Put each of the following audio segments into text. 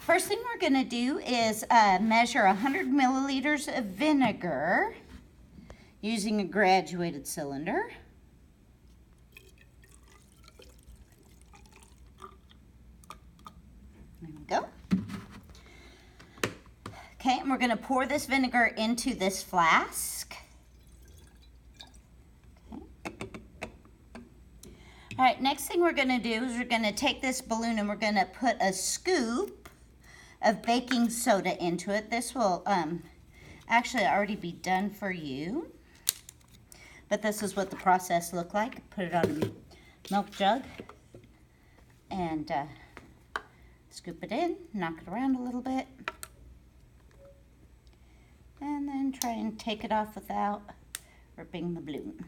First thing we're going to do is measure 100 milliliters of vinegar using a graduated cylinder. There we go. Okay, and we're going to pour this vinegar into this flask. Okay. All right, next thing we're going to do is we're going to take this balloon and we're going to put a scoop of baking soda into it. This will actually already be done for you, but this is what the process looked like. Put it on a milk jug and scoop it in, knock it around a little bit, and then try and take it off without ripping the balloon.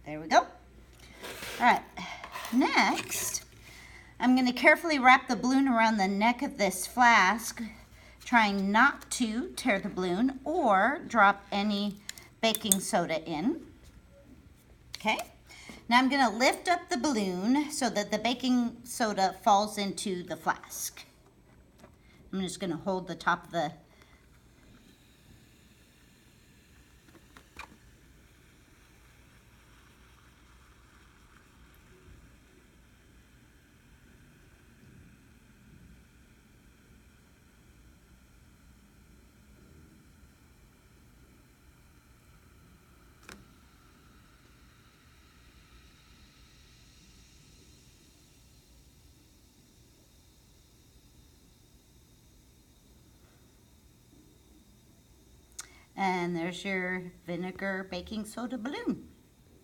There we go. All right, next, I'm going to carefully wrap the balloon around the neck of this flask, trying not to tear the balloon or drop any baking soda in. Okay, now I'm going to lift up the balloon so that the baking soda falls into the flask. I'm just going to hold the top of the and there's your vinegar baking soda balloon.